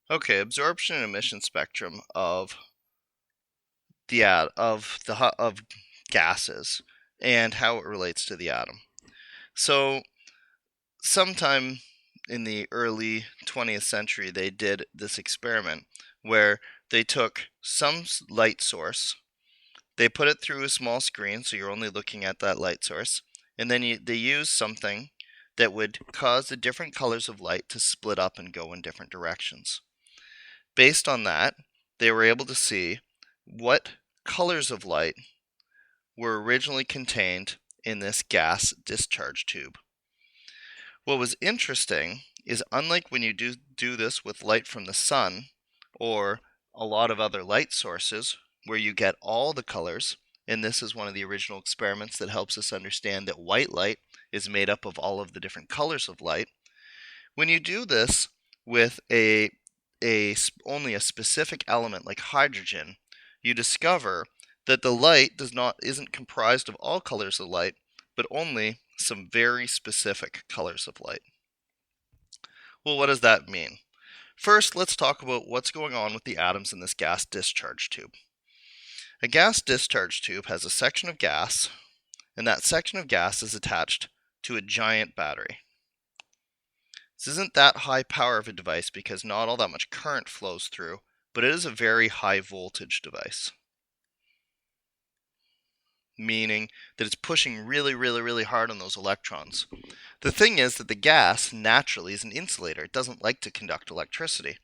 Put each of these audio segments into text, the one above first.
Okay, absorption and emission spectrum of gases and how it relates to the atom. So, sometime in the early 20th century, they did this experiment where they took some light source, they put it through a small screen, so you're only looking at that light source, and then they used something that would cause the different colors of light to split up and go in different directions. Based on that, they were able to see what colors of light were originally contained in this gas discharge tube. What was interesting is, unlike when you do this with light from the sun or a lot of other light sources where you get all the colors, and this is one of the original experiments that helps us understand that white light is made up of all of the different colors of light. When you do this with only a specific element like hydrogen, you discover that the light isn't comprised of all colors of light, but only some very specific colors of light. Well, what does that mean? First, let's talk about what's going on with the atoms in this gas discharge tube. A gas discharge tube has a section of gas, and that section of gas is attached to a giant battery. This isn't that high power of a device because not all that much current flows through, but it is a very high voltage device, meaning that it's pushing really hard on those electrons. The thing is that the gas naturally is an insulator. It doesn't like to conduct electricity.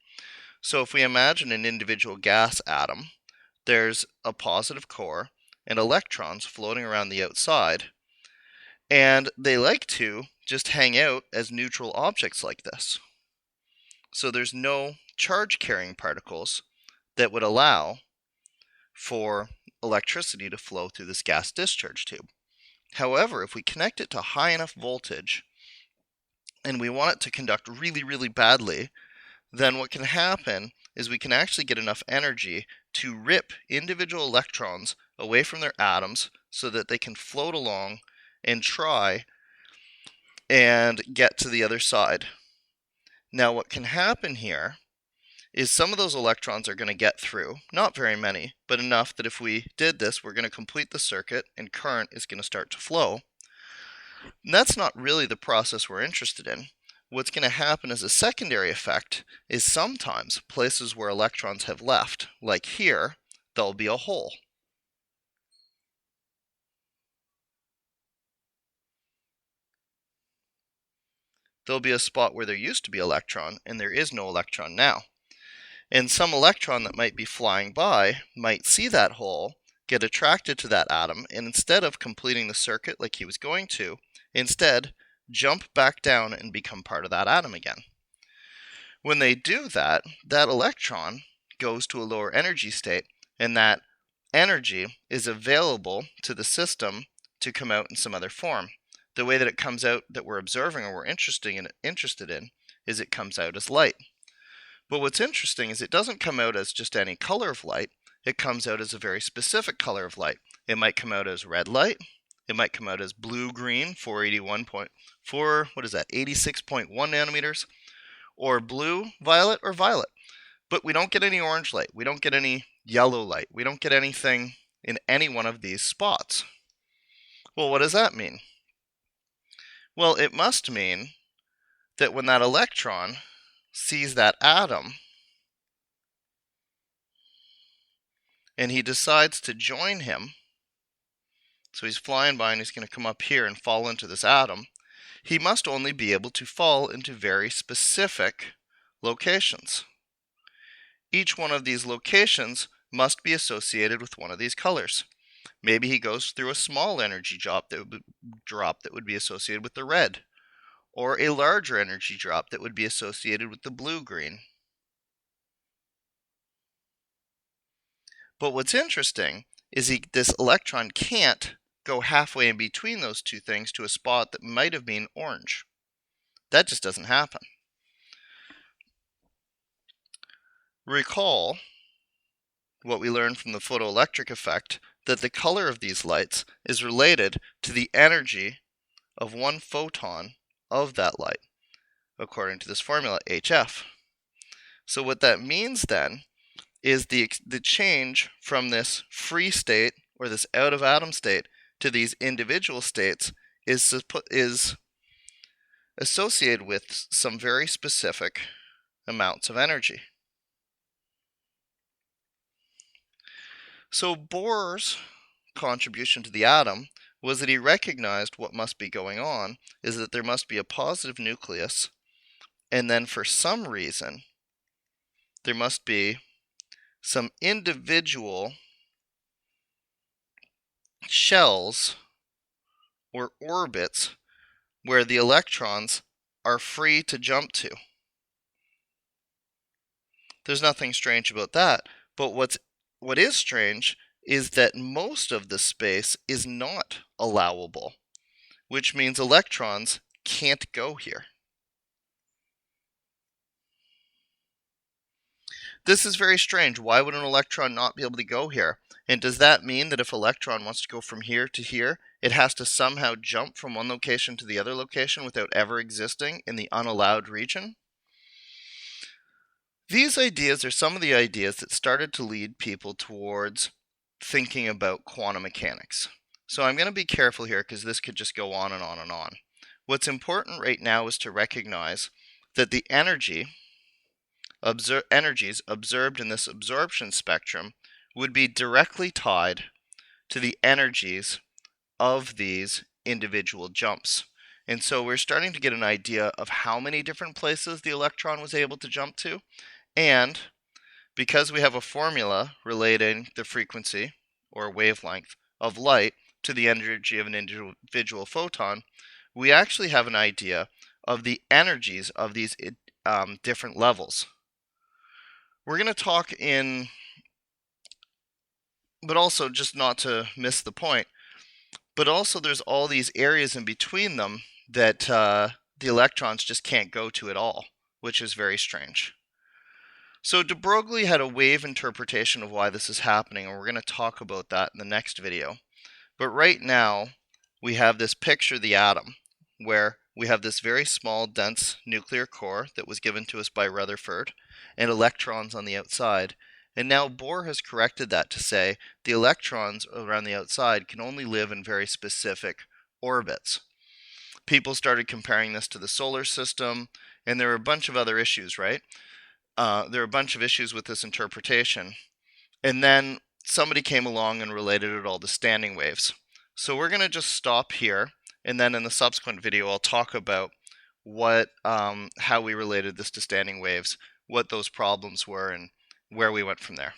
So if we imagine an individual gas atom, there's a positive core and electrons floating around the outside, and they like to just hang out as neutral objects like this. So there's no charge carrying particles that would allow for electricity to flow through this gas discharge tube. However, if we connect it to high enough voltage and we want it to conduct really badly, then what can happen is we can actually get enough energy to rip individual electrons away from their atoms so that they can float along and try and get to the other side. Now, what can happen here is some of those electrons are going to get through, not very many, but enough that if we did this, we're going to complete the circuit and current is going to start to flow. And that's not really the process we're interested in. What's going to happen as a secondary effect is sometimes places where electrons have left, like here, there'll be a hole. There'll be a spot where there used to be an electron and there is no electron now. And some electron that might be flying by might see that hole, get attracted to that atom, and instead of completing the circuit like he was going to, instead jump back down and become part of that atom again. When they do that, that electron goes to a lower energy state, and that energy is available to the system to come out in some other form. The way that it comes out that we're observing or we're interested in is it comes out as light. But what's interesting is it doesn't come out as just any color of light. It comes out as a very specific color of light. It might come out as red light. It might come out as blue-green, 86.1 nanometers, or blue-violet or violet. But we don't get any orange light. We don't get any yellow light. We don't get anything in any one of these spots. Well, what does that mean? Well, it must mean that when that electron sees that atom and he decides to join him, so he's flying by and he's going to come up here and fall into this atom, he must only be able to fall into very specific locations. Each one of these locations must be associated with one of these colors. Maybe he goes through a small energy drop that would be associated with the red, or a larger energy drop that would be associated with the blue-green. But what's interesting is this electron can't go halfway in between those two things to a spot that might have been orange. That just doesn't happen. Recall what we learned from the photoelectric effect, that the color of these lights is related to the energy of one photon of that light, according to this formula, HF. So what that means then is the change from this free state or this out of atom state to these individual states is associated with some very specific amounts of energy. So Bohr's contribution to the atom was that he recognized what must be going on is that there must be a positive nucleus, and then for some reason there must be some individual shells or orbits where the electrons are free to jump to. There's nothing strange about that, but what is strange is that most of the space is not allowable, which means electrons can't go here. This is very strange. Why would an electron not be able to go here? And does that mean that if an electron wants to go from here to here, it has to somehow jump from one location to the other location without ever existing in the unallowed region? These ideas are some of the ideas that started to lead people towards thinking about quantum mechanics. So I'm going to be careful here because this could just go on and on and on. What's important right now is to recognize that the energies observed in this absorption spectrum would be directly tied to the energies of these individual jumps. And so we're starting to get an idea of how many different places the electron was able to jump to. And because we have a formula relating the frequency or wavelength of light to the energy of an individual photon, we actually have an idea of the energies of these different levels. We're going to talk but also just not to miss the point, but also there's all these areas in between them that the electrons just can't go to at all, which is very strange. So de Broglie had a wave interpretation of why this is happening, and we're going to talk about that in the next video. But right now, we have this picture of the atom, where we have this very small, dense nuclear core that was given to us by Rutherford, and electrons on the outside. And now Bohr has corrected that to say the electrons around the outside can only live in very specific orbits. People started comparing this to the solar system, and there are a bunch of other issues, right? There are a bunch of issues with this interpretation. And then somebody came along and related it all to standing waves. So we're going to just stop here, and then in the subsequent video I'll talk about how we related this to standing waves, what those problems were, and where we went from there.